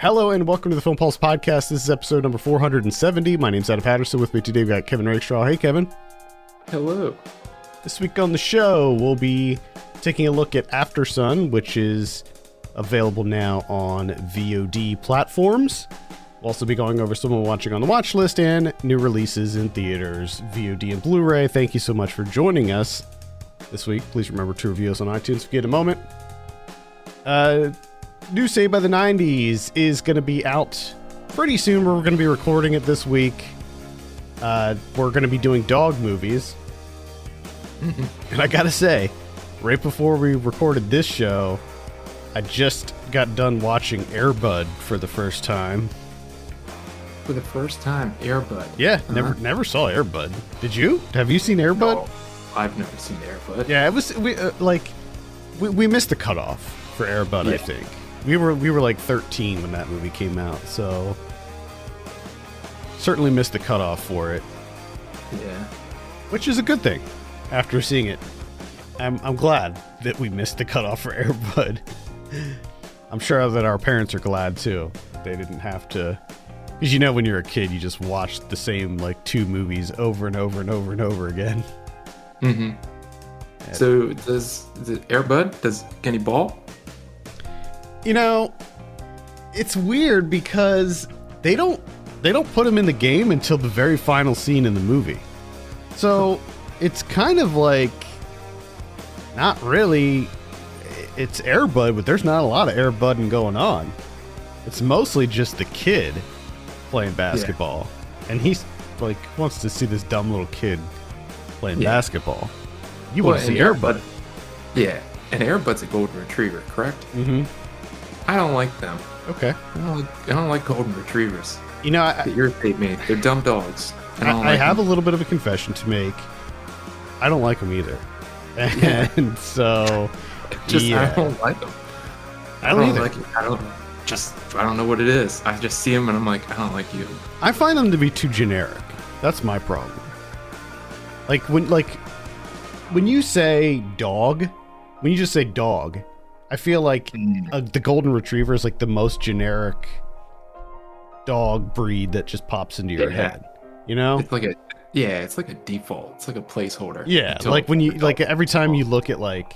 Hello and welcome to the Film Pulse Podcast. This is episode number 470. My name's Aftersun. With me today we've got Kevin Rakestraw. Hey, Kevin. Hello. This week on the show, we'll be taking a look at Aftersun, which is available now on VOD platforms. We'll also be going over someone watching on the watch list and new releases in theaters, VOD and Blu-ray. Thank you so much for joining us this week. Please remember to review us on iTunes if you get a moment. New Saved by the 90s is going to be out pretty soon. We're going to be recording it this week. We're going to be doing dog movies. And I gotta say, right before we recorded this show, I just got done watching Air Bud for the first time. For the first time, Air Bud. Yeah, never saw Air Bud. Did you? Have you seen Air Bud? No, I've never seen Air Bud. Yeah, it was we missed the cutoff for Air Bud. Yeah. I think we were like 13 when that movie came out, so certainly missed the cutoff for it. Yeah, which is a good thing. After seeing it, I'm glad that we missed the cutoff for Air Bud. I'm sure that our parents are glad too. They didn't have to, because you know when you're a kid, you just watch the same like two movies over and over and over and over again. Mm-hmm. So does the Air Bud, can he ball? You know, it's weird because they don't put him in the game until the very final scene in the movie. So it's kind of like, not really, it's Air Bud, but there's not a lot of Air Budding going on. It's mostly just the kid playing basketball. Yeah. And he's like, wants to see this dumb little kid playing basketball. You want to see Air Bud. Yeah, and Air Bud's a golden retriever, correct? Mm-hmm. I don't like them. Okay. I don't like golden retrievers. You know, they irritate me. They're dumb dogs. I have a little bit of a confession to make. I don't like them either. And so, I don't like them. I don't either. Like it. I don't know what it is. I just see them and I'm like, I don't like you. I find them to be too generic. That's my problem. When you say dog, when you just say dog, I feel like the golden retriever is like the most generic dog breed that just pops into your head. You know? It's like a default. It's like a placeholder. Yeah, like when you every time you look at like,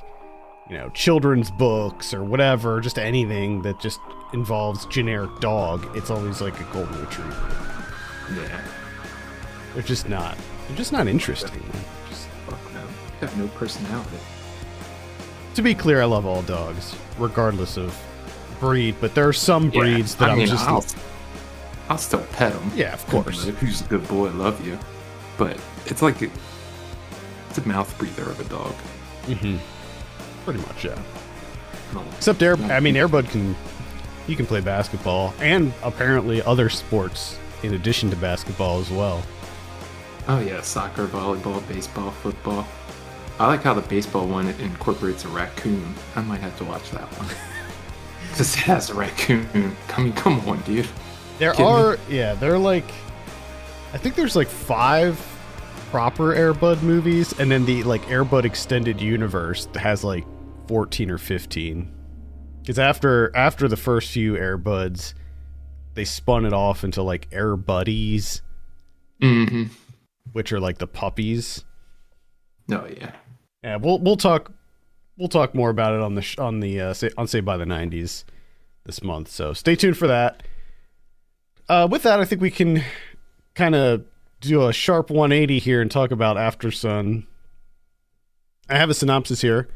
you know, children's books or whatever, just anything that just involves generic dog, it's always like a golden retriever. Yeah. They're just not interesting. Fuck them. They have no personality. To be clear, I love all dogs, regardless of breed, but there are some breeds that I'll still pet them. Yeah, of course. Who's a good boy, love you. But it's like it's a mouth breather of a dog. Mm-hmm. Pretty much, yeah. Except Air Bud can play basketball and apparently other sports in addition to basketball as well. Oh yeah, soccer, volleyball, baseball, football. I like how the baseball one incorporates a raccoon. I might have to watch that one. Because it has a raccoon. Come on, dude. There are like, I think there's like 5 proper Air Bud movies, and then the like Air Bud extended universe has like 14 or 15. Because after the first few Air Buds, they spun it off into like Air Buddies, which are like the puppies. Oh yeah. Yeah, we'll talk more about it on Saved by the 90s this month. So stay tuned for that. With that, I think we can kind of do a sharp 180 here and talk about Aftersun. I have a synopsis here.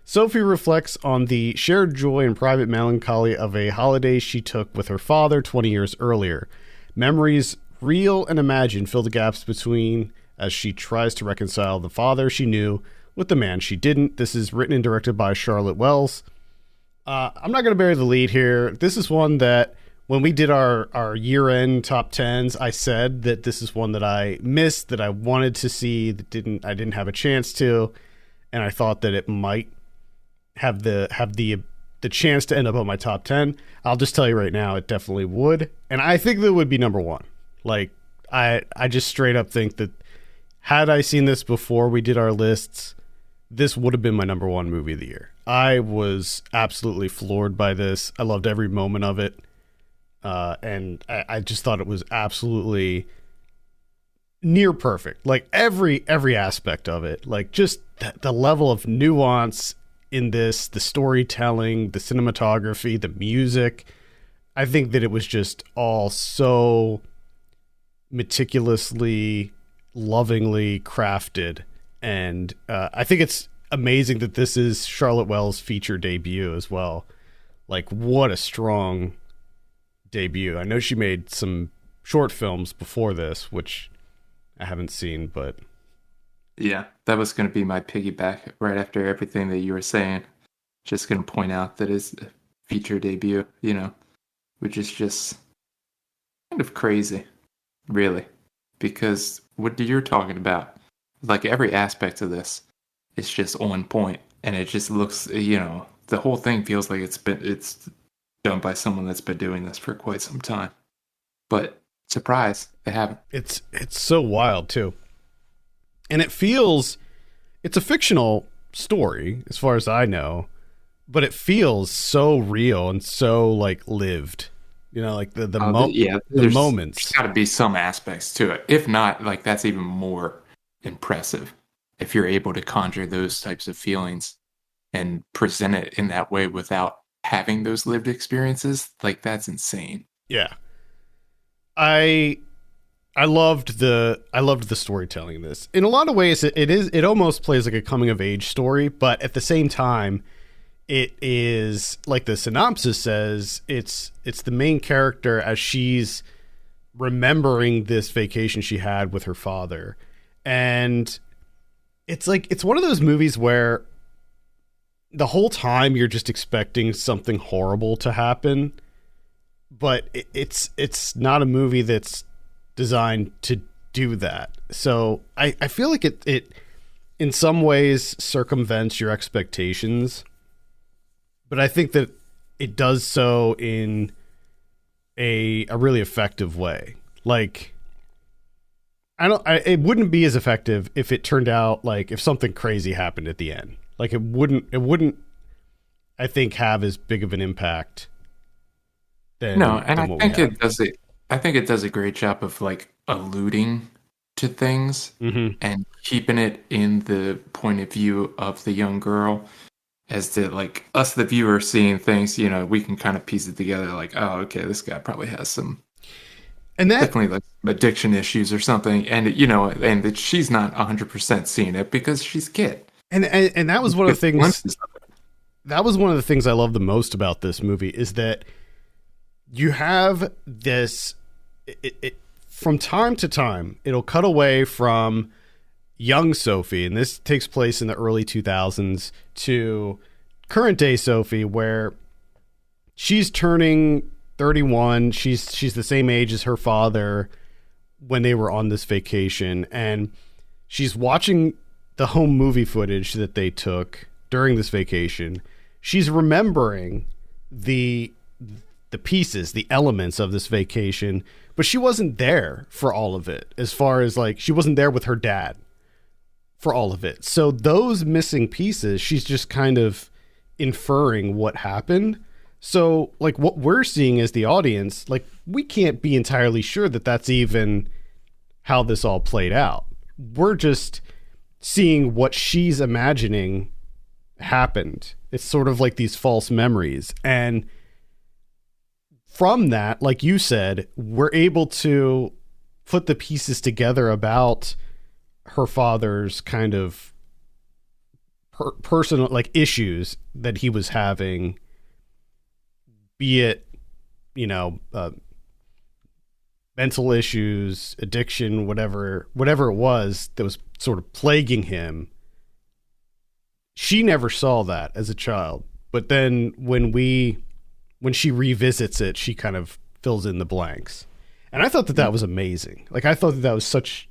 Sophie reflects on the shared joy and private melancholy of a holiday she took with her father 20 years earlier. Memories, real and imagined, fill the gaps between as she tries to reconcile the father she knew with the man she didn't. This is written and directed by Charlotte Wells. I'm not going to bury the lead here. This is one that when we did our year-end top 10s, I said that this is one that I missed, that I wanted to see, that I didn't have a chance to, and I thought that it might have the chance to end up on my top 10. I'll just tell you right now, it definitely would, and I think that would be number 1. Like, I just straight up think that had I seen this before we did our lists, this would have been my number 1 movie of the year. I was absolutely floored by this. I loved every moment of it. and I just thought it was absolutely near perfect. Like every aspect of it, like just the level of nuance in this, the storytelling, the cinematography, the music. I think that it was just all so meticulously, lovingly crafted. And I think it's amazing that this is Charlotte Wells' feature debut as well. Like, what a strong debut. I know she made some short films before this, which I haven't seen, but... Yeah, that was going to be my piggyback right after everything that you were saying. Just going to point out that his feature debut, which is just kind of crazy, really. Because what you're talking about, like every aspect of this is just on point, and it just looks, the whole thing feels like it's done by someone that's been doing this for quite some time. But surprise, they haven't. It's so wild too. And it's a fictional story as far as I know, but it feels so real and so like lived. Like the moments. There's got to be some aspects to it. If not, like that's even more impressive. If you're able to conjure those types of feelings and present it in that way without having those lived experiences, like that's insane. Yeah. I loved the storytelling in this. In a lot of ways, it almost plays like a coming of age story, but at the same time, it is like the synopsis says. It's the main character as she's remembering this vacation she had with her father, and it's one of those movies where the whole time you're just expecting something horrible to happen, but it's not a movie that's designed to do that. So I feel like it in some ways circumvents your expectations, but I think that it does so in a really effective way. Like it wouldn't be as effective if it turned out like if something crazy happened at the end. Like it wouldn't I think have as big of an impact than I think it does it. I think it does a great job of like alluding to things and keeping it in the point of view of the young girl, as to like us, the viewer, seeing things. We can kind of piece it together. Like, oh, okay, this guy probably has some, and that definitely like addiction issues or something. And and that she's not 100% seeing it because she's a kid. And that was one of the things. That was one of the things I love the most about this movie is that you have this. It from time to time, it'll cut away from young Sophie, and this takes place in the early 2000s, to current day Sophie, where she's turning 31. She's the same age as her father when they were on this vacation, and she's watching the home movie footage that they took during this vacation. She's remembering the pieces, the elements of this vacation, but she wasn't there for all of it. As far as like, she wasn't there with her dad for all of it. So those missing pieces, she's just kind of inferring what happened. So like what we're seeing as the audience, like we can't be entirely sure that that's even how this all played out. We're just seeing what she's imagining happened. It's sort of like these false memories. And from that, like you said, we're able to put the pieces together about her father's kind of personal like issues that he was having, be it, mental issues, addiction, whatever it was that was sort of plaguing him. She never saw that as a child, but then when she revisits it, she kind of fills in the blanks. And I thought that was amazing. Like, I thought that was such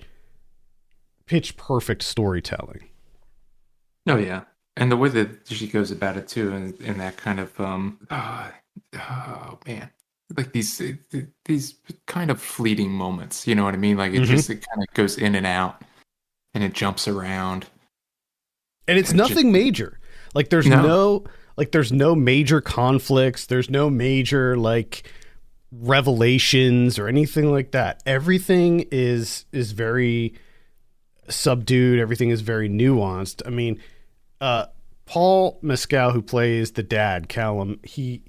pitch perfect storytelling. Oh, yeah. And the way that she goes about it, too, in that kind of, oh, man. Like these kind of fleeting moments, you know what I mean? Like, it kind of goes in and out, and it jumps around. And it's nothing major. Like, there's no major conflicts. There's no major, like, revelations or anything like that. Everything is very subdued. Everything is very nuanced. I mean, Paul Mescal, who plays the dad, Callum, he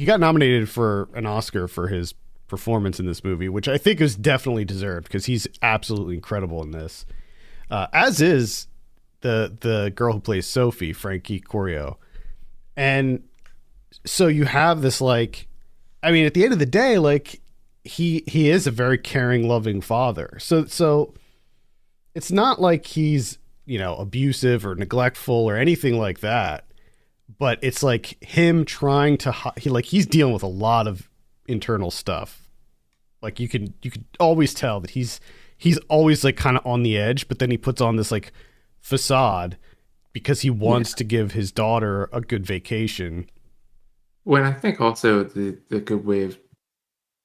got nominated for an Oscar for his performance in this movie, which I think is definitely deserved because he's absolutely incredible in this. As is the girl who plays Sophie, Frankie Corio. And so you have this, like, I mean, at the end of the day, like, he is a very caring, loving father. So it's not like he's, you know, abusive or neglectful or anything like that. But it's like him trying to, he's dealing with a lot of internal stuff. Like you could always tell that he's always like kind of on the edge, but then he puts on this like facade because he wants to give his daughter a good vacation. Well, I think also the good way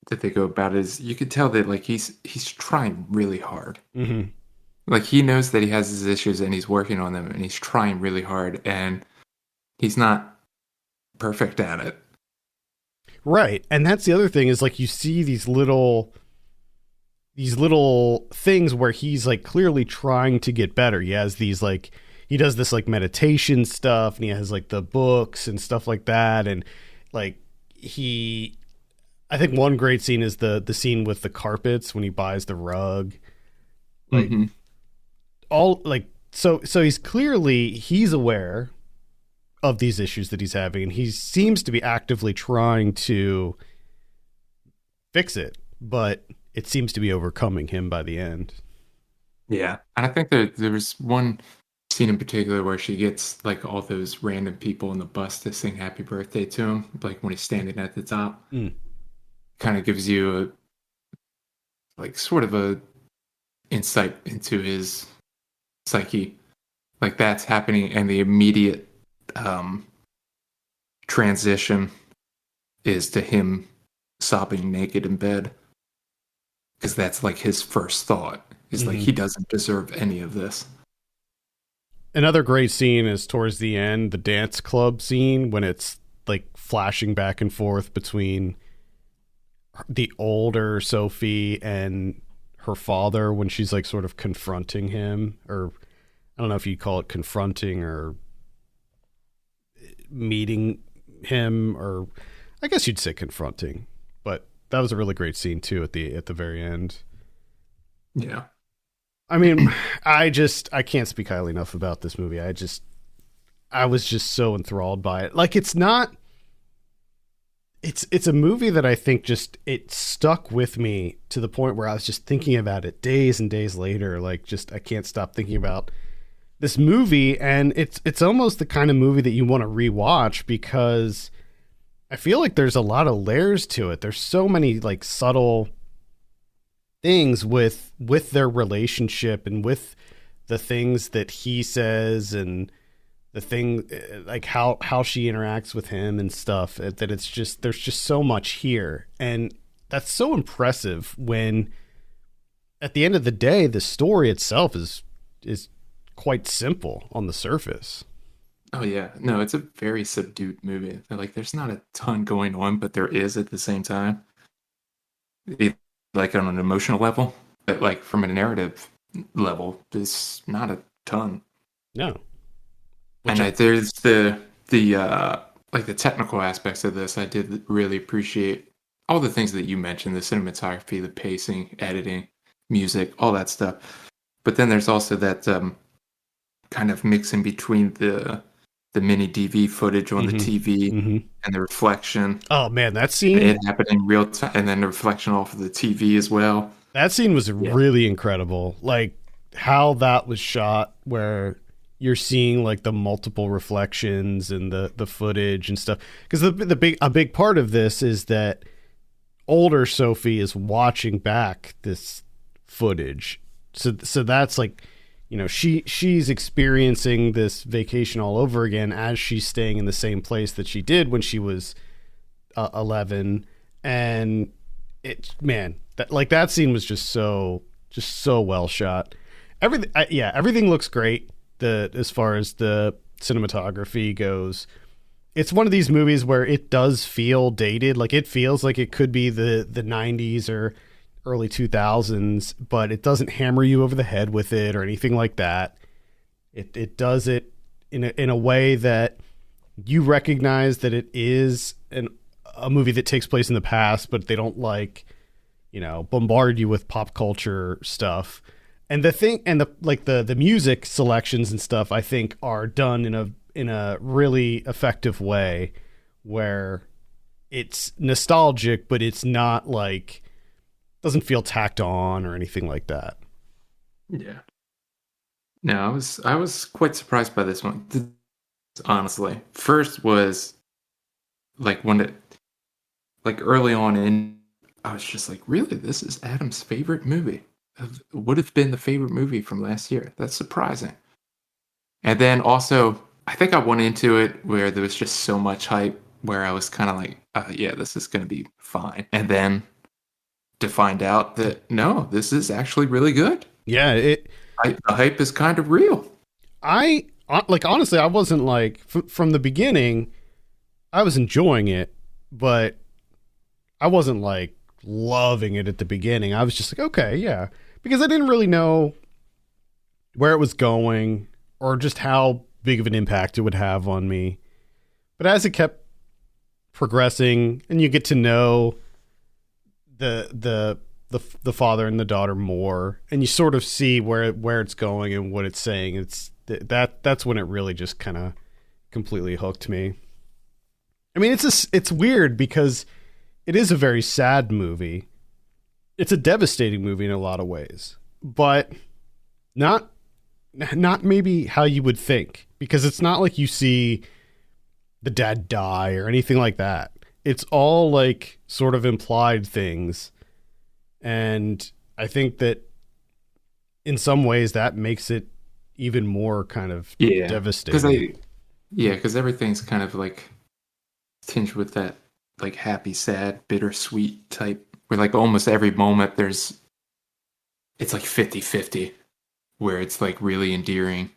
that they go about it is you could tell that like he's trying really hard. Mm-hmm. Like he knows that he has his issues and he's working on them and he's trying really hard and he's not perfect at it. Right. And that's the other thing is like you see these little things where he's like clearly trying to get better. He has these like, he does this like meditation stuff and he has like the books and stuff like that. And like I think one great scene is the scene with the carpets when he buys the rug. Like all like, so he's aware of these issues that he's having and he seems to be actively trying to fix it, but it seems to be overcoming him by the end. Yeah. And I think there was one scene in particular where she gets like all those random people in the bus to sing happy birthday to him, like when he's standing at the top. Kind of gives you sort of a insight into his psyche. Like that's happening and the immediate transition is to him sobbing naked in bed because that's like his first thought is like he doesn't deserve any of this. Another great scene is towards the end, the dance club scene when it's like flashing back and forth between the older Sophie and her father when she's like sort of confronting him, or I don't know if you call it confronting or meeting him, or I guess you'd say confronting, but that was a really great scene too at the very end. Yeah. I mean, I can't speak highly enough about this movie. I was just so enthralled by it. Like it's a movie that I think just, it stuck with me to the point where I was just thinking about it days and days later. Like just, I can't stop thinking about this movie, and it's almost the kind of movie that you want to rewatch because I feel like there's a lot of layers to it. There's so many like subtle things with their relationship and with the things that he says and the thing like how she interacts with him and stuff, that it's just, there's just so much here. And that's so impressive when at the end of the day, the story itself is quite simple on the surface. Oh yeah. No, it's a very subdued movie. Like there's not a ton going on, but there is at the same time. Like on an emotional level, but like from a narrative level, there's not a ton. No. And there's the like the technical aspects of this. I did really appreciate all the things that you mentioned: the cinematography, the pacing, editing, music, all that stuff. But then there's also that kind of mixing between the mini DV footage on the TV and the reflection. Oh man, that scene! It happened in real time, and then the reflection off of the TV as well. That scene was really incredible. Like how that was shot, where you're seeing like the multiple reflections and the footage and stuff. Because a big part of this is that older Sophie is watching back this footage. So that's like, you know, she's experiencing this vacation all over again as she's staying in the same place that she did when she was 11. And that scene was just so well shot. Everything looks great. As far as the cinematography goes, it's one of these movies where it does feel dated. Like it feels like it could be the 90s or early 2000s, but it doesn't hammer you over the head with it or anything like that. It does it in a way that you recognize that it is a movie that takes place in the past, but they don't bombard you with pop culture stuff. And the music selections and stuff, I think, are done in a really effective way where it's nostalgic, but it's not doesn't feel tacked on or anything like that. Yeah. No, I was quite surprised by this one. Honestly, first was early on in, I was just like, really, this is Adam's favorite movie. Would have been the favorite movie from last year. That's surprising. And then also, I think I went into it where there was just so much hype where I was kind of like, yeah, this is going to be fine. And then to find out that, no, this is actually really good. Yeah. The hype is kind of real. Honestly, I wasn't from the beginning, I was enjoying it, but I wasn't loving it at the beginning. I was just like, okay, yeah. Because I didn't really know where it was going or just how big of an impact it would have on me. But as it kept progressing and you get to know the father and the daughter more, and you sort of see where it's going and what it's saying, that's when it really just kind of completely hooked me. I mean, it's weird because it is a very sad movie. It's a devastating movie in a lot of ways, but not maybe how you would think, because it's not like you see the dad die or anything like that. It's all sort of implied things. And I think that in some ways that makes it even more kind of devastating. Because everything's kind of tinged with that happy, sad, bittersweet type, where almost every moment it's 50-50, where it's really endearing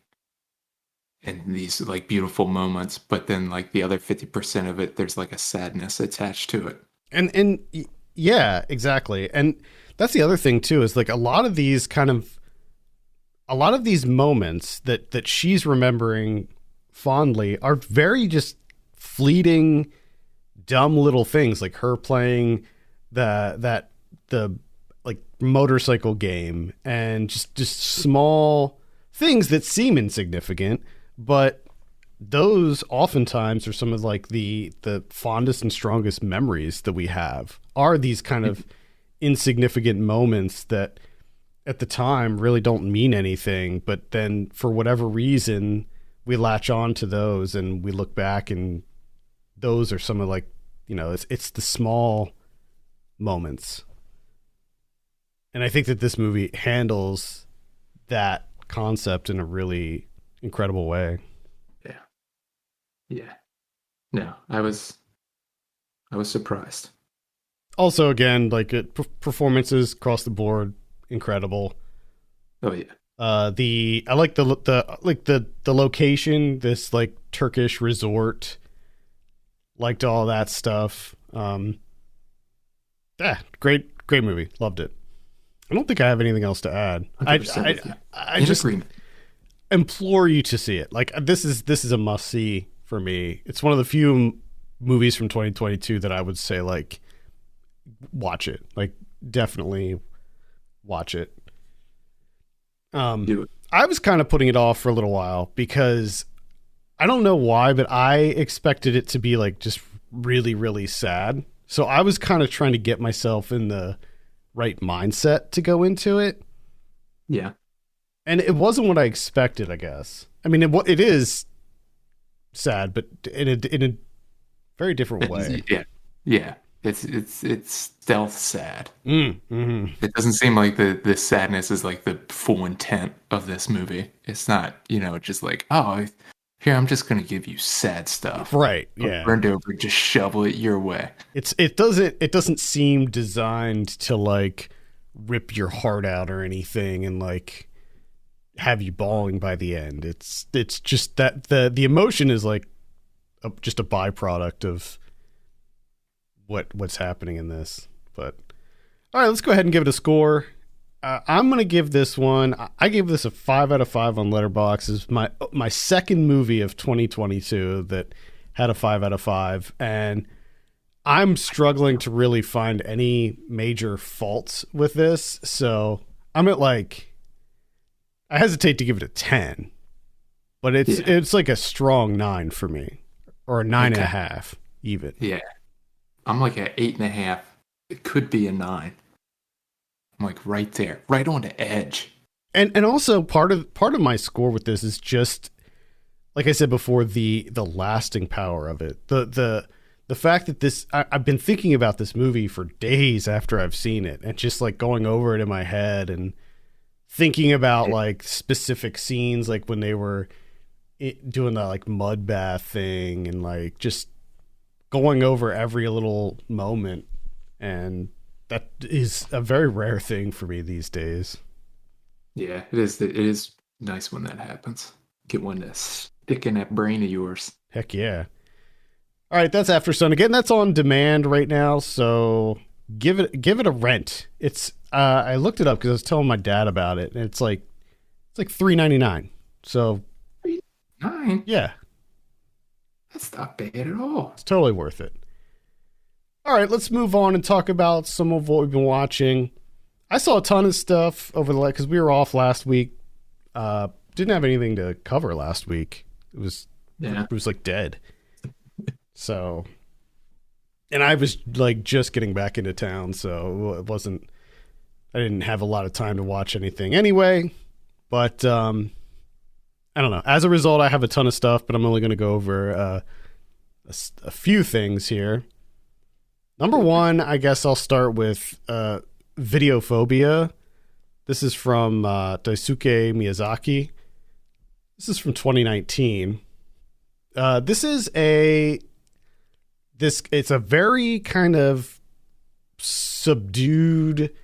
and these beautiful moments, but then the other 50% of it, there's a sadness attached to it. And yeah, exactly. And that's the other thing too, is a lot of these moments that she's remembering fondly are very just fleeting, dumb little things, like her playing the motorcycle game, and just small things that seem insignificant, but those oftentimes are some of the fondest and strongest memories that we have, are these kind of insignificant moments that at the time really don't mean anything, but then for whatever reason we latch on to those and we look back, and those are some of it's the small moments. And I think that this movie handles that concept in a really incredible way. Yeah. No, I was surprised. Also, again, performances across the board, incredible. Oh yeah. I like the location, this Turkish resort. Liked all that stuff. Great movie. Loved it. I don't think I have anything else to add. I just implore you to see it. This is a must see for me. It's one of the few movies from 2022 that I would say watch it. Definitely watch it. Do it. I was kind of putting it off for a little while because I don't know why, but I expected it to be just really, really sad. So I was kind of trying to get myself in the right mindset to go into it. Yeah. And it wasn't what I expected, I guess. I mean, it is sad, but in a very different way. Yeah. Yeah. It's stealth sad. Mm-hmm. It doesn't seem like the sadness is the full intent of this movie. It's not, just here, I'm just going to give you sad stuff. Right. Yeah. Burned over, just shovel it your way. It doesn't seem designed to rip your heart out or anything and have you bawling by the end. It's just that the emotion is just a byproduct of what's happening in this. But all right, let's go ahead and give it a score. I'm gonna give this one. I gave this a 5 out of 5 on Letterboxd. It's my second movie of 2022 that had a 5 out of 5, and I'm struggling to really find any major faults with this. So I'm at like, I hesitate to give it a 10, but it's like a strong 9 for me, or a 9.5 even. Yeah, I'm like at 8.5. It could be a 9. I'm like right there, right on the edge. And also part of my score with this is just, like I said before, the lasting power of it. The fact that this, I've been thinking about this movie for days after I've seen it, and just like going over it in my head and thinking about like specific scenes, like when they were doing that like mud bath thing, and like just going over every little moment. And that is a very rare thing for me these days. Yeah, it is. It is nice when that happens. Get one to stick in that brain of yours. Heck yeah. All right, that's Aftersun. Again, that's on demand right now, so give it a rent. It's I looked it up because I was telling my dad about it, and it's like $3.99. So $3.99? Yeah. That's not bad at all. It's totally worth it. All right, let's move on and talk about some of what we've been watching. I saw a ton of stuff over the because we were off last week. Didn't have anything to cover last week. It was like dead. So, and I was like just getting back into town, so it wasn't. I didn't have a lot of time to watch anything anyway. But I don't know. As a result, I have a ton of stuff, but I'm only going to go over a few things here. Number one, I guess I'll start with Videophobia. This is from Daisuke Miyazaki. This is from 2019. It's a very kind of subdued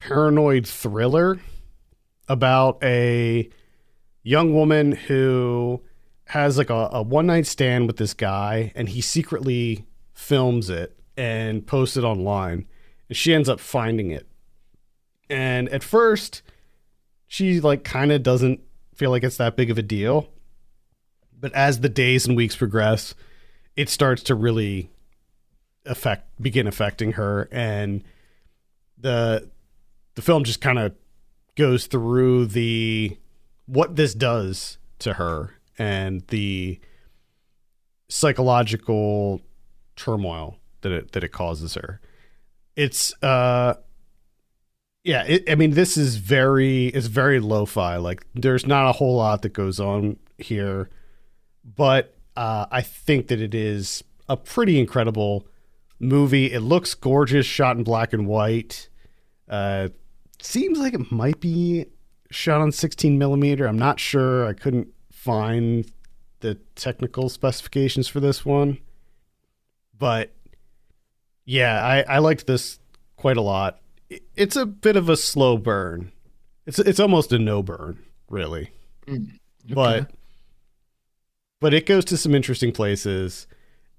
paranoid thriller about a young woman who has like a one-night stand with this guy, and he secretly films it and posts it online, and she ends up finding it. And at first she like kind of doesn't feel like it's that big of a deal, but as the days and weeks progress, it starts to really begin affecting her, and the film just kind of goes through what this does to her and the psychological turmoil that it causes her. It's I mean, this is it's very lo-fi. Like, there's not a whole lot that goes on here, but I think that it is a pretty incredible movie. It looks gorgeous, shot in black and white. Seems like it might be shot on 16 millimeter. I'm not sure. I couldn't find the technical specifications for this one, but yeah, I liked this quite a lot. It's a bit of a slow burn. It's almost a no burn, really. Okay. But it goes to some interesting places,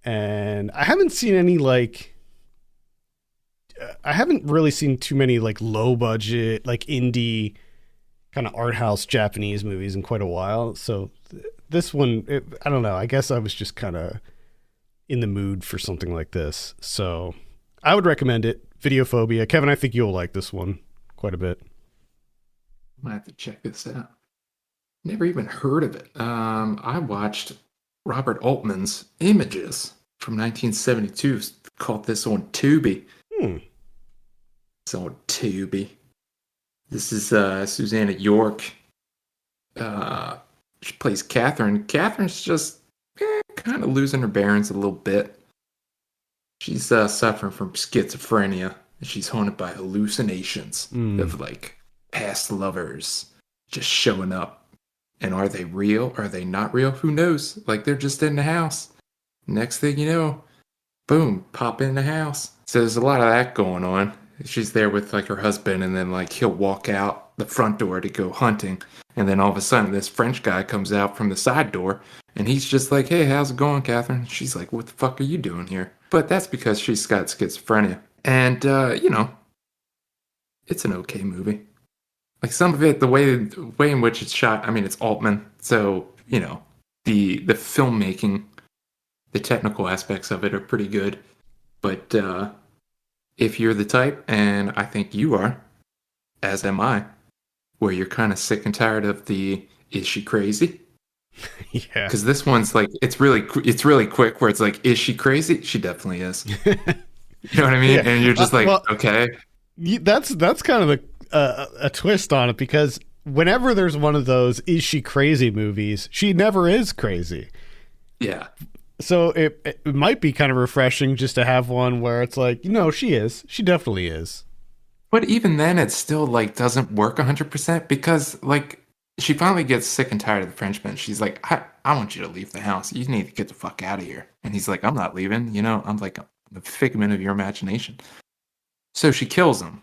and I haven't seen any I haven't really seen too many like low budget, like indie kind of art house Japanese movies in quite a while. So this one, I don't know. I guess I was just kind of in the mood for something like this. So I would recommend it. Videophobia. Kevin, I think you'll like this one quite a bit. I might have to check this out. Never even heard of it. I watched Robert Altman's Images from 1972. Caught this on Tubi. It's on Tubi. This is Susanna York. She plays Catherine. Catherine's just kind of losing her bearings a little bit. She's suffering from schizophrenia. She's haunted by hallucinations of like past lovers just showing up. And are they real? Are they not real? Who knows? Like, they're just in the house. Next thing you know, boom, pop in the house. So there's a lot of that going on. She's there with like her husband, and then like he'll walk out the front door to go hunting, and then all of a sudden this French guy comes out from the side door, And he's just like, hey, how's it going, Catherine? She's like, what the fuck are you doing here? But that's because she's got schizophrenia. And, it's an okay movie. Like some of it, the way in which it's shot, I mean, it's Altman. So, the filmmaking, the technical aspects of it are pretty good. But if you're the type, and I think you are, as am I, where you're kind of sick and tired of the, is she crazy? Yeah. Because this one's like, it's really quick where it's like, is she crazy? She definitely is. You know what I mean? Yeah. And you're just like, well, okay. That's kind of a twist on it, because whenever there's one of those is she crazy movies, she never is crazy. Yeah. So it might be kind of refreshing just to have one where it's like, she is. She definitely is. But even then, it still like doesn't work 100% because like she finally gets sick and tired of the Frenchman. She's like, I want you to leave the house. You need to get the fuck out of here. And he's like, I'm not leaving. I'm like a figment of your imagination. So she kills him,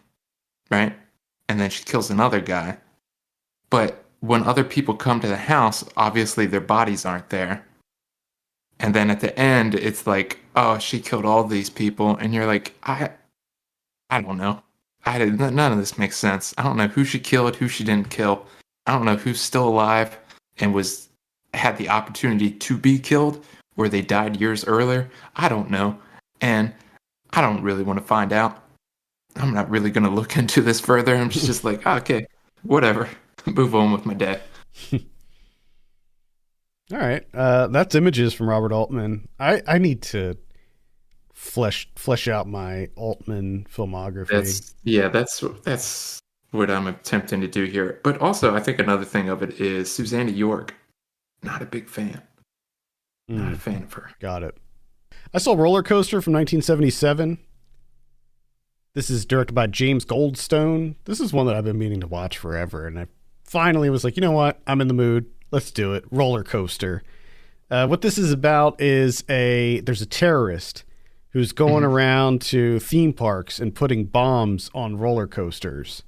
right? And then she kills another guy. But when other people come to the house, obviously their bodies aren't there. And then at the end, it's like, oh, she killed all these people. And you're like, I don't know. None of this makes sense. I don't know who she killed, who she didn't kill. I don't know who's still alive and had the opportunity to be killed, where they died years earlier. I don't know. And I don't really want to find out. I'm not really going to look into this further. I'm just like, okay, whatever. Move on with my day. All right. That's images from Robert Altman. I need to flesh out my Altman filmography. That's what I'm attempting to do here. But also, I think another thing of it is Susanna York. Not a big fan. Not a fan of her. Got it. I saw Rollercoaster from 1977. This is directed by James Goldstone. This is one that I've been meaning to watch forever, and I finally was like, you know what? I'm in the mood. Let's do it. Rollercoaster. What this is about is there's a terrorist who's going around to theme parks and putting bombs on roller coasters.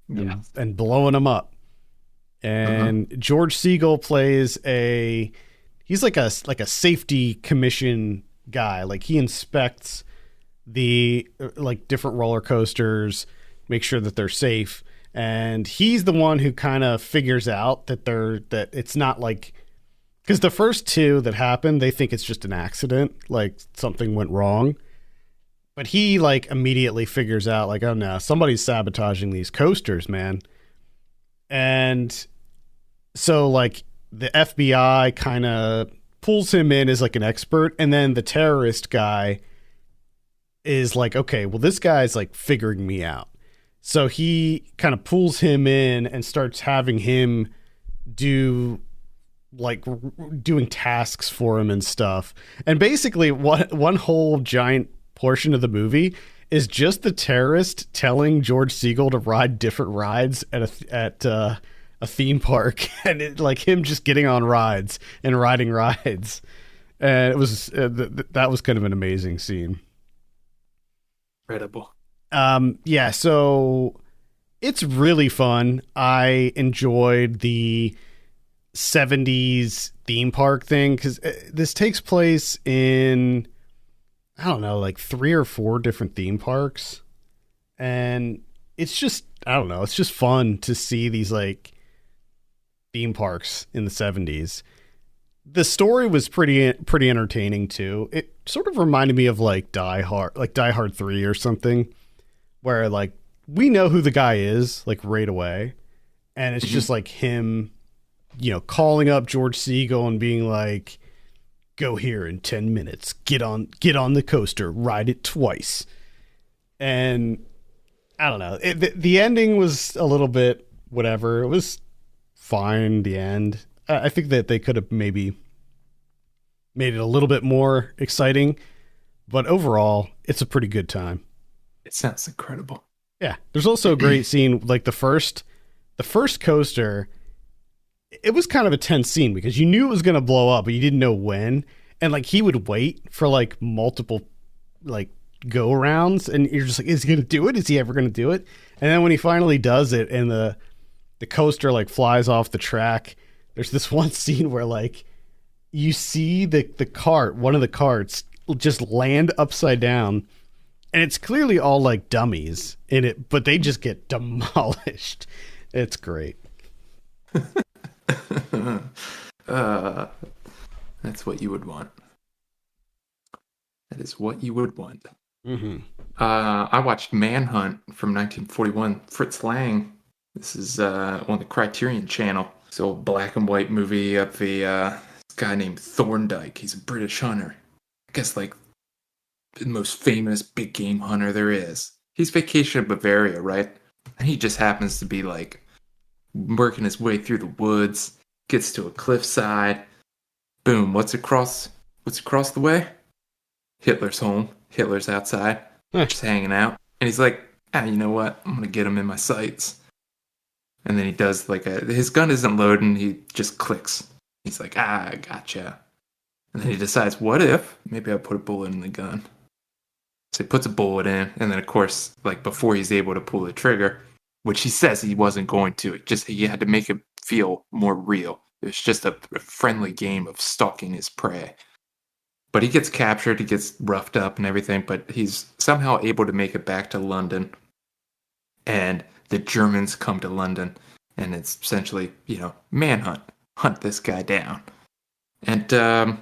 Yeah. And blowing them up. And George Siegel plays he's like a safety commission guy. Like he inspects the like different roller coasters, make sure that they're safe. And he's the one who kind of figures out that it's not like, because the first two that happened, they think it's just an accident, like something went wrong. But he like immediately figures out like, oh no, somebody's sabotaging these coasters, man. And so like the FBI kind of pulls him in as like an expert. And then the terrorist guy is like, okay, well, this guy's like figuring me out. So he kind of pulls him in and starts having him doing tasks for him and stuff. And basically one whole giant portion of the movie is just the terrorist telling George Siegel to ride different rides at a theme park, and like him just getting on rides and riding rides. And it was that was kind of an amazing scene. Incredible. Yeah, so it's really fun. I enjoyed the 70s theme park thing because this takes place in, I don't know, like 3 or 4 different theme parks. And it's just, I don't know, it's just fun to see these like theme parks in the 70s. The story was pretty entertaining too. It sort of reminded me of like Die Hard 3 or something, where like we know who the guy is like right away, and it's just like him, calling up George Siegel and being like, go here in 10 minutes, get on the coaster, ride it twice. And I don't know, the ending was a little bit whatever. It was fine, the end. I think that they could have maybe made it a little bit more exciting, but overall it's a pretty good time. It sounds incredible. Yeah. There's also a great scene, like the first coaster. It was kind of a tense scene because you knew it was going to blow up, but you didn't know when. And like he would wait for like multiple like go arounds, and you're just like, is he going to do it? Is he ever going to do it? And then when he finally does it and the coaster like flies off the track, there's this one scene where like you see one of the carts just land upside down, and it's clearly all like dummies in it, but they just get demolished. It's great. That's what you would want. That is what you would want. Mm-hmm. I watched Manhunt from 1941. Fritz Lang. This is on the Criterion Channel. It's an old black and white movie of this guy named Thorndyke. He's a British hunter. I guess like the most famous big game hunter there is. He's vacationing in Bavaria, right? And he just happens to be like working his way through the woods, gets to a cliffside. Boom, what's across the way? Hitler's home. Hitler's outside, just hanging out. And he's like, you know what? I'm going to get him in my sights. And then he does like his gun isn't loading. He just clicks. He's like, I gotcha. And then he decides, what if maybe I put a bullet in the gun? So he puts a bullet in. And then, of course, like before he's able to pull the trigger, which he says he wasn't going to, he had to make it feel more real. It was just a friendly game of stalking his prey. But he gets captured, he gets roughed up and everything, but he's somehow able to make it back to London. And the Germans come to London, and it's essentially, manhunt. Hunt this guy down. And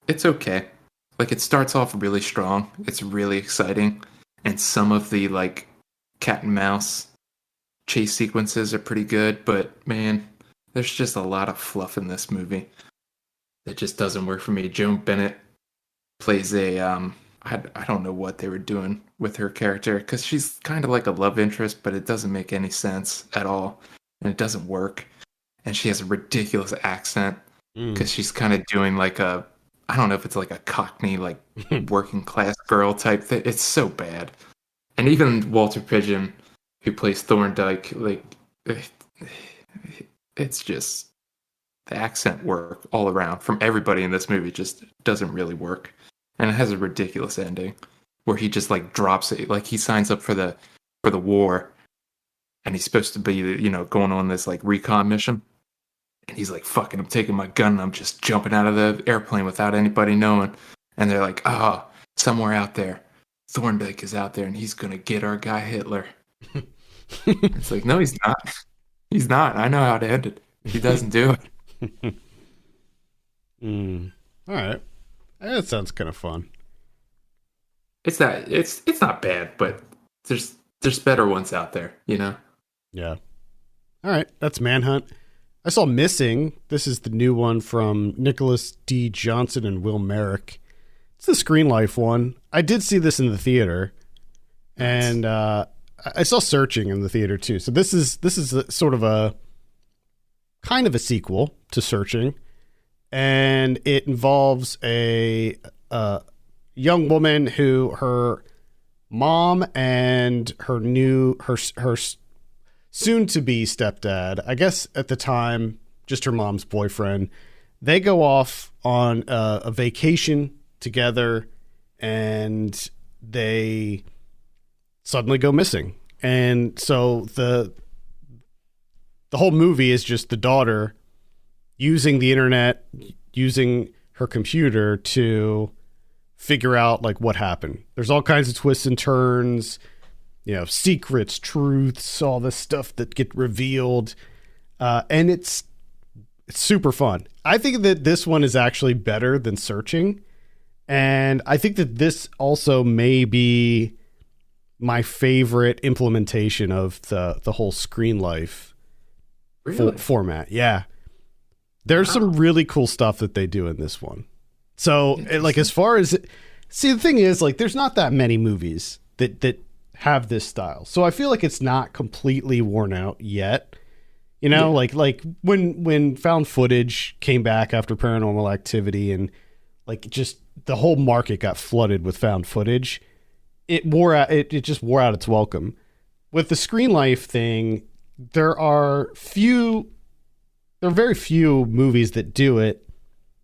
it's okay. Like, it starts off really strong. It's really exciting. And some of the, like, cat and mouse chase sequences are pretty good, but, man, there's just a lot of fluff in this movie that just doesn't work for me. Joan Bennett plays I don't know what they were doing with her character, because she's kind of like a love interest, but it doesn't make any sense at all, and it doesn't work. And she has a ridiculous accent, because she's kind of doing like I don't know if it's like a Cockney, like working class girl type thing. It's so bad. And even Walter Pidgeon, who plays Thorndyke, like, it's just, the accent work all around from everybody in this movie just doesn't really work. And it has a ridiculous ending where he just like drops it. Like, he signs up for the war, and he's supposed to be, going on this like recon mission. And he's like, fucking, I'm taking my gun and I'm just jumping out of the airplane without anybody knowing. And they're like, somewhere out there, Thorndyke is out there and he's going to get our guy Hitler. It's like, no, he's not. He's not. I know how to end it. He doesn't do it. All right. That sounds kind of fun. It's not bad, but there's better ones out there, Yeah. All right. That's Manhunt. I saw Missing. This is the new one from Nicholas D. Johnson and Will Merrick. It's the Screen Life one. I did see this in the theater, and I saw Searching in the theater too. So this is sort of a kind of a sequel to Searching, and it involves a young woman who her mom and her soon to be stepdad, I guess at the time just her mom's boyfriend, they go off on a vacation together, and they suddenly go missing. And so the whole movie is just the daughter using the internet, using her computer to figure out like what happened. There's all kinds of twists and turns, secrets, truths, all this stuff that get revealed. And it's super fun. I think that this one is actually better than Searching. And I think that this also may be my favorite implementation of the whole Screen Life format. Yeah. There's some really cool stuff that they do in this one. So like, as far as the thing is, like, there's not that many movies that have this style. So I feel like it's not completely worn out yet. Like when found footage came back after Paranormal Activity, and like just the whole market got flooded with found footage. It just wore out its welcome. With the Screen Life thing, there are very few movies that do it,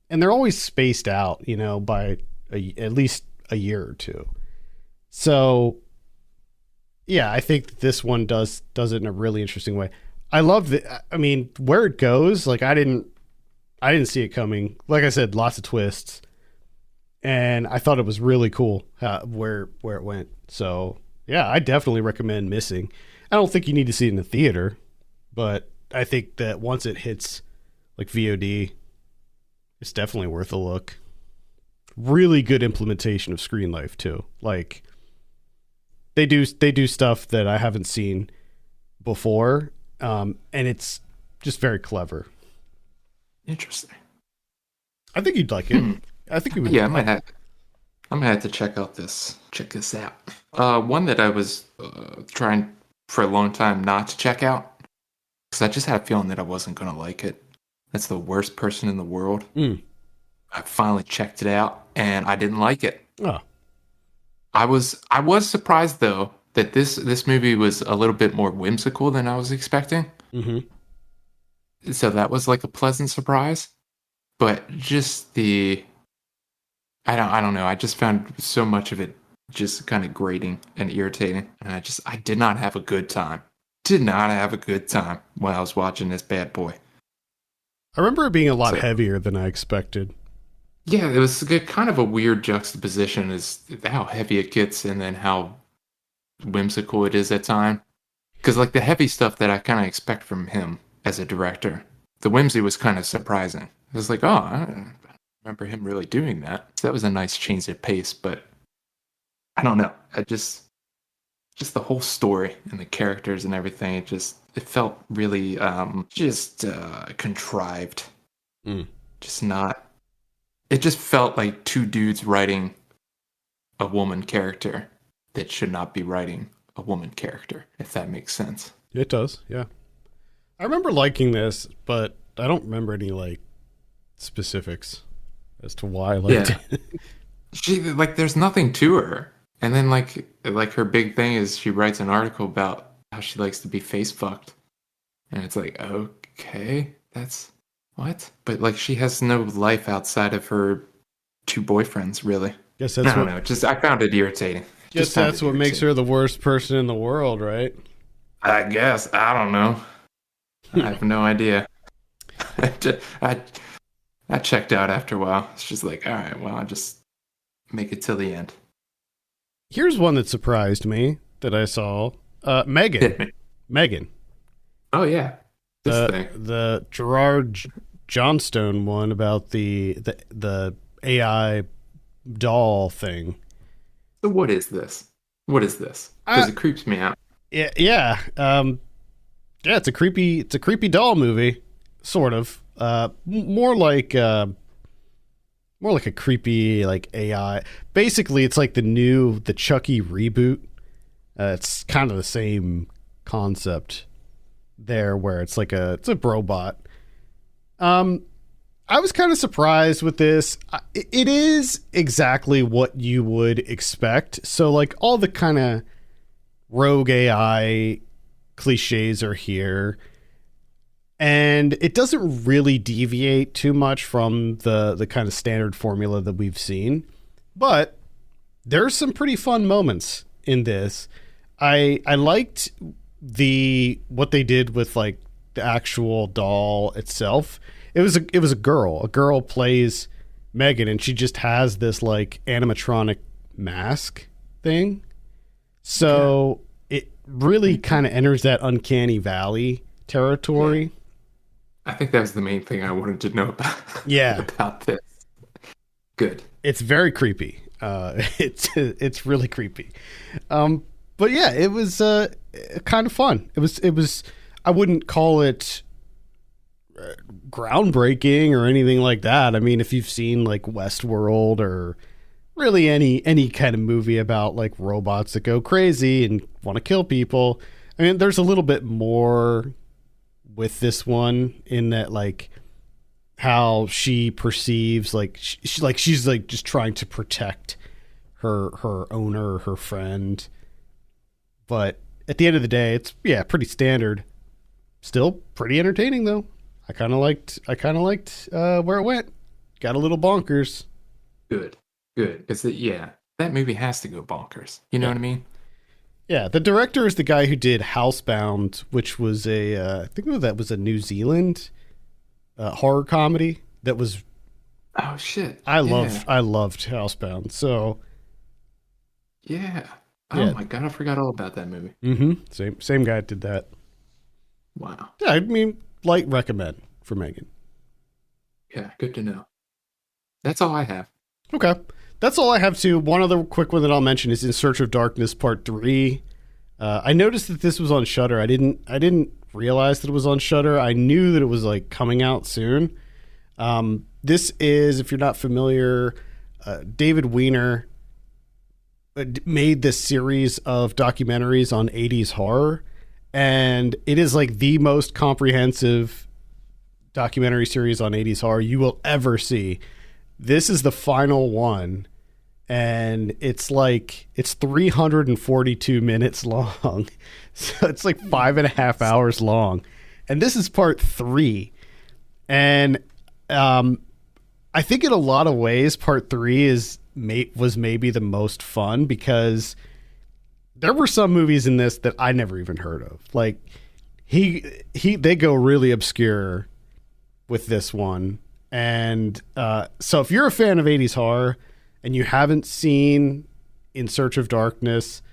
and they're always spaced out, by at least a year or two. So yeah, I think that this one does it in a really interesting way. I love where it goes. Like, I didn't I didn't see it coming. Like I said, lots of twists, and I thought it was really cool where it went. So yeah, I definitely recommend Missing. I don't think you need to see it in the theater, but I think that once it hits like VOD, it's definitely worth a look. Really good implementation of screen life too. Like they do stuff that I haven't seen before, and it's just very clever. Interesting. I think you'd like it. I think you would. Yeah, I'm gonna have to check this out. One that I was trying for a long time not to check out because I just had a feeling that I wasn't gonna like it. That's The Worst Person in the World. I finally checked it out and I didn't like it. Oh. I was surprised though that this movie was a little bit more whimsical than I was expecting. Mm-hmm. So that was like a pleasant surprise. But just I don't know. I just found so much of it just kind of grating and irritating, and I did not have a good time. Did not have a good time when I was watching this bad boy. I remember it being a lot heavier than I expected. Yeah, it was kind of a weird juxtaposition as how heavy it gets and then how whimsical it is at time. Because like the heavy stuff that I kind of expect from him as a director, the whimsy was kind of surprising. It was like, oh, I don't remember him really doing that. So that was a nice change of pace, but I don't know. I just the whole story and the characters and everything, it felt really contrived. Just not. It just felt like two dudes writing a woman character that should not be writing a woman character, if that makes sense. It does, yeah. I remember liking this, but I don't remember any like specifics as to why I liked it. She like there's nothing to her. And then like her big thing is she writes an article about how she likes to be face fucked. And it's like, okay, that's what? But like she has no life outside of her two boyfriends, really. Guess that's I don't know. Just I found it irritating. Guess that's what makes her the worst person in the world, right? I guess. I don't know. I have no idea. I checked out after a while. It's just like, all right, well, I'll just make it till the end. Here's one that surprised me that I saw. Megan. Megan. Oh, yeah. The Gerard Johnstone one about the AI doll thing. So what is this? Because it creeps me out. Yeah. Yeah, it's a creepy doll movie, sort of. More like a creepy like AI. Basically, it's like the Chucky reboot. It's kind of the same concept there, where it's like it's a robot. I was kind of surprised with this. It is exactly what you would expect. So like all the kind of rogue AI cliches are here. And it doesn't really deviate too much from the kind of standard formula that we've seen. But there's some pretty fun moments in this. I liked what they did with like the actual doll itself. It was a girl. A girl plays Megan, and she just has this like animatronic mask thing. So it really kind of enters that uncanny valley territory. Yeah. I think that was the main thing I wanted to know about. Yeah, about this. Good. It's very creepy. It's really creepy. But yeah, it was kind of fun. It was. I wouldn't call it groundbreaking or anything like that. I mean, if you've seen like Westworld or really any kind of movie about like robots that go crazy and want to kill people, I mean, there's a little bit more with this one in that like how she perceives like she's like just trying to protect her owner, her friend. But at the end of the day, it's pretty standard. Still pretty entertaining though. I kind of liked where it went. Got a little bonkers. Good. Because that movie has to go bonkers. You know what I mean? Yeah, the director is the guy who did Housebound, which was I think that was a New Zealand horror comedy that was Oh shit! I Yeah, loved Housebound. So yeah. Oh yeah, my god, I forgot all about that movie. same guy did that. Wow. Yeah, I mean, light recommend for Megan. Yeah, good to know. That's all I have. Okay, that's all I have too. One other quick one that I'll mention is In Search of Darkness Part 3. I noticed that this was on Shudder. I didn't realize that it was on Shudder. I knew that it was like coming out soon. This is, if you're not familiar, David Weiner made this series of documentaries on 80s horror, and it is like the most comprehensive documentary series on 80s horror you will ever see. This is the final one, and it's 342 minutes long. So it's like 5.5 hours long. And this is part 3. And I think in a lot of ways, part 3 was maybe the most fun, because there were some movies in this that I never even heard of. Like they go really obscure with this one. And so if you're a fan of 80s horror and you haven't seen In Search of Darkness,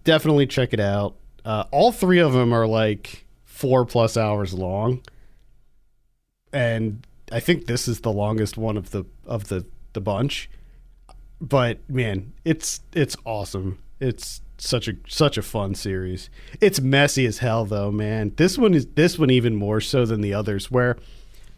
definitely check it out. All 3 of them are like 4+ hours long, and I think this is the longest one of the bunch. But man, it's awesome. It's such a fun series. It's messy as hell though, man. This one even more so than the others, where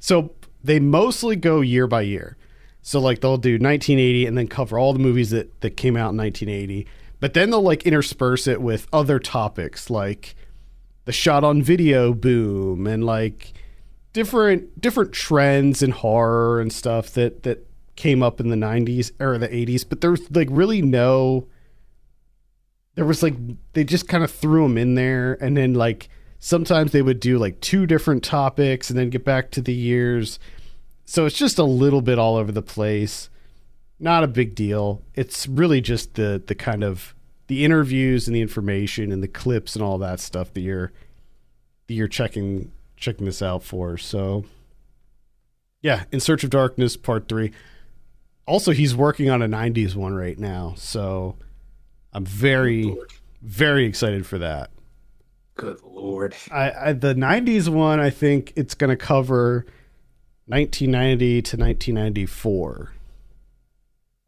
so they mostly go year by year. So like they'll do 1980 and then cover all the movies that came out in 1980, but then they'll like intersperse it with other topics like the shot on video boom and like different trends in horror and stuff that came up in the 90s or the 80s. But there was like really they just kind of threw them in there, and then like sometimes they would do like 2 different topics and then get back to the years. So it's just a little bit all over the place. Not a big deal. It's really just the kind of the interviews and the information and the clips and all that stuff that you're checking this out for. So yeah, In Search of Darkness Part 3. Also, he's working on a 90s one right now, so I'm very, very excited for that. Good Lord. The 90s one, I think it's going to cover 1990 to 1994.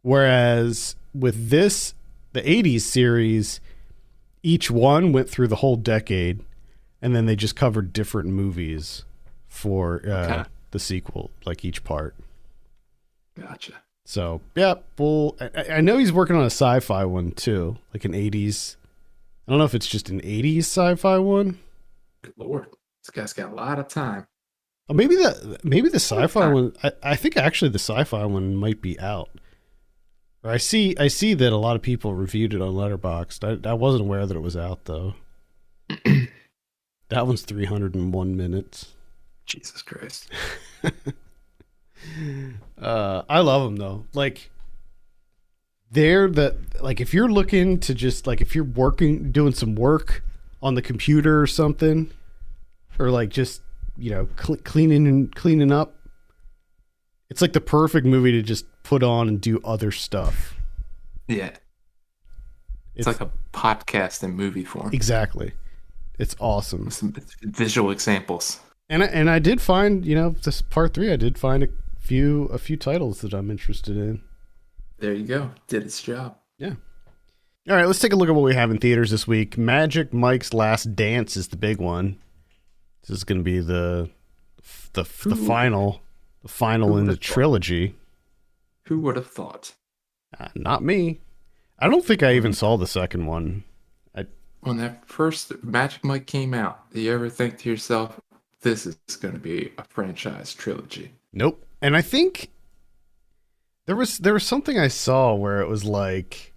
Whereas with this, the 80s series, each one went through the whole decade, and then they just covered different movies for the sequel, like each part. Gotcha. So, yeah, I know he's working on a sci-fi one too, like an 80s. I don't know if it's just an 80s sci-fi one. Good Lord. This guy's got a lot of time. Oh, maybe the sci-fi one. I think actually the sci-fi one might be out. Or I see that a lot of people reviewed it on Letterboxd. I wasn't aware that it was out though. That one's 301 minutes. Jesus Christ. I love them though. Like if you're looking to just like, if you're doing some work on the computer or something, or like just, you know, cleaning up, it's like the perfect movie to just put on and do other stuff. Yeah. It's like a podcast in movie form. Exactly. It's awesome. Some visual examples. And I did find, you know, this part 3, I did find a few titles that I'm interested in. There you go. Did its job. Yeah. All right, let's take a look at what we have in theaters this week. Magic Mike's Last Dance is the big one. This is going to be the final in the trilogy. Who would have thought? Not me. I don't think I even saw the second one. When that first Magic Mike came out, do you ever think to yourself, this is going to be a franchise trilogy? Nope. And I think there was something I saw where it was like,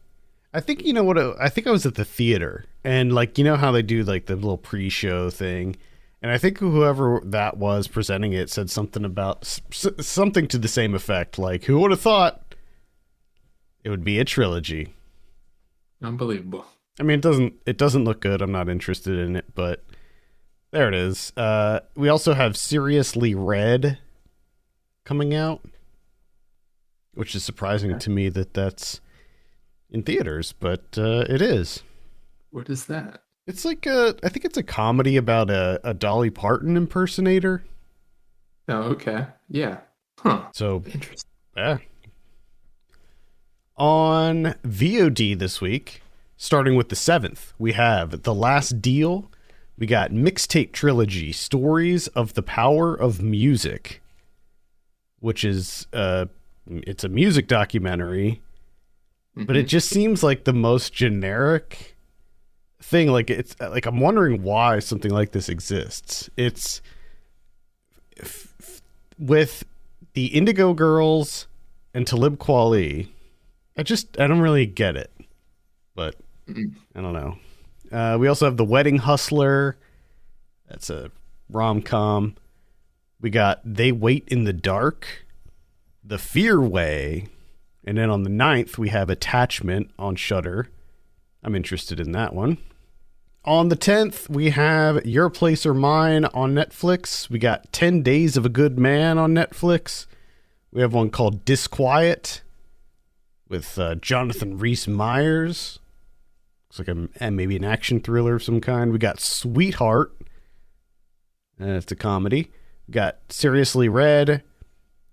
I think, you know what, I think I was at the theater, and like, you know how they do like the little pre-show thing, and I think whoever that was presenting it said something about something to the same effect, like, who would have thought it would be a trilogy? Unbelievable. I mean, it doesn't look good. I'm not interested in it, but there it is. We also have Seriously Red coming out, which is surprising to me that that's in theaters, but it is. What is that? It's like I think it's a comedy about a Dolly Parton impersonator. Oh, okay. Yeah. Huh. So, Interesting. yeah. On VOD this week, starting with the 7th, we have The Last Deal. We got Mixtape Trilogy, Stories of the Power of Music, which is it's a music documentary, but it just seems like the most generic thing. Like, it's like, I'm wondering why something like this exists. It's with the Indigo Girls and Talib Kweli. I don't really get it, but I don't know. We also have The Wedding Hustler. That's a rom-com. We got They Wait in the Dark, The Fear Way, and then on the 9th, we have Attachment on Shudder. I'm interested in that one. On the 10th, we have Your Place or Mine on Netflix. We got 10 Days of a Good Man on Netflix. We have one called Disquiet with Jonathan Rhys-Meyers. Looks like maybe an action thriller of some kind. We got Sweetheart. It's a comedy. We got Seriously Red.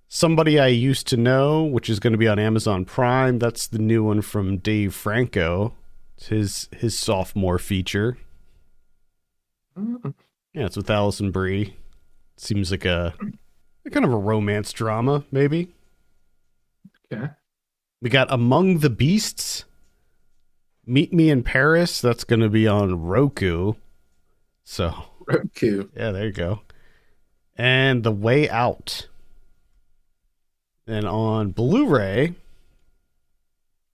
Somebody I Used to Know, which is going to be on Amazon Prime. That's the new one from Dave Franco. It's his sophomore feature. Yeah, it's with Alison Brie. Seems like a kind of a romance drama, maybe. Okay. We got Among the Beasts. Meet Me in Paris. That's going to be on Roku. So, Roku. yeah, there you go. And The Way Out. And on Blu-ray,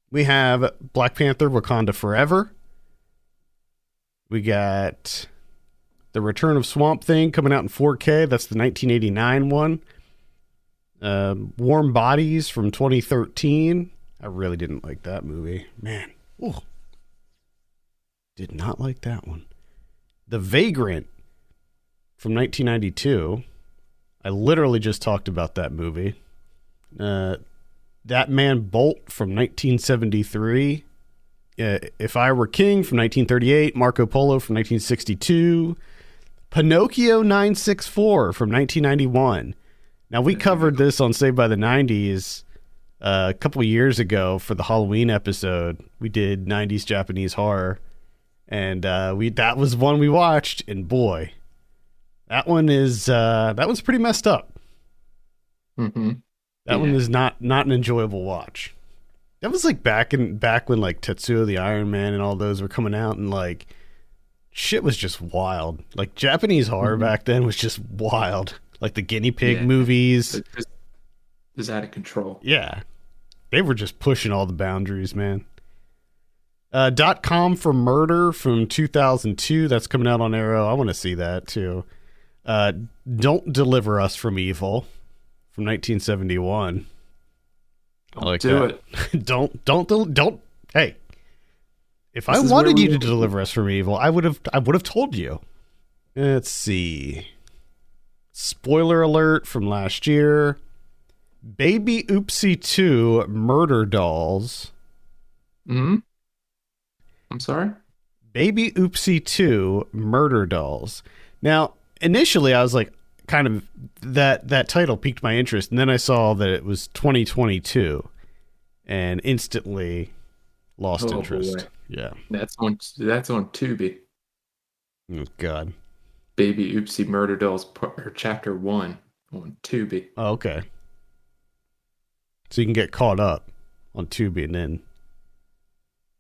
we have Black Panther: Wakanda Forever. We got The Return of Swamp Thing coming out in 4K. That's the 1989 one. Warm Bodies from 2013. I really didn't like that movie. Man. Ooh. Did not like that one. The Vagrant from 1992. I literally just talked about that movie. That Man Bolt from 1973. If I Were King from 1938. Marco Polo from 1962. Pinocchio 964 from 1991. Now, we covered this on Saved by the 90s a couple of years ago for the Halloween episode. We did 90s Japanese horror. And that was one we watched, and boy, that one's pretty messed up. Mm-hmm. That one is not an enjoyable watch. That was like back when like Tetsuo the Iron Man and all those were coming out, and like shit was just wild. Like Japanese horror back then was just wild. Like the guinea pig movies. It was out of control. Yeah. They were just pushing all the boundaries, man. .com for Murder from 2002. That's coming out on Arrow. I want to see that too. Don't Deliver Us from Evil from 1971. Don't I like do that. it. Don't. Hey, if I wanted you to deliver us from evil, I would have told you. Let's see. Spoiler alert from last year. Baby Oopsie 2 Murder Dolls. I'm sorry? Baby Oopsie 2 Murder Dolls. Now, initially I was like, kind of, that title piqued my interest, and then I saw that it was 2022 and instantly lost interest. Boy. Yeah. That's on Tubi. Oh, God. Baby Oopsie Murder Dolls Chapter 1 on Tubi. Oh, okay. So you can get caught up on Tubi, and then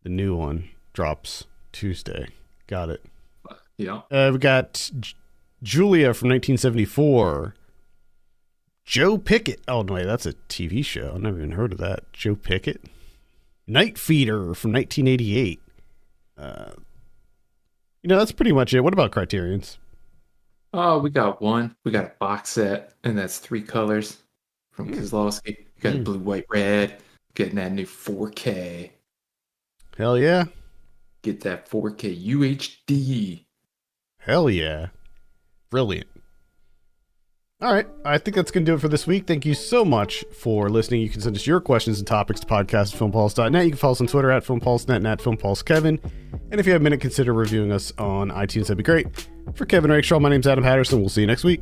the new one drops Tuesday. Got it. Yeah. We got Julia from 1974. Joe Pickett. Oh, no, wait, that's a TV show. I've never even heard of that. Joe Pickett. Night Feeder from 1988. That's pretty much it. What about Criterion's? Oh, we got one. We got a box set, and that's 3 colors from Kozlowski. We got blue, white, red. Getting that new 4K. Hell yeah. Get that 4K UHD. Hell yeah. Brilliant. All right. I think that's going to do it for this week. Thank you so much for listening. You can send us your questions and topics to podcast@filmpulse.net. You can follow us on Twitter @filmpulsenet and @filmpulsekevin. And if you have a minute, consider reviewing us on iTunes. That'd be great. For Kevin Rakestraw, my name's Adam Patterson. We'll see you next week.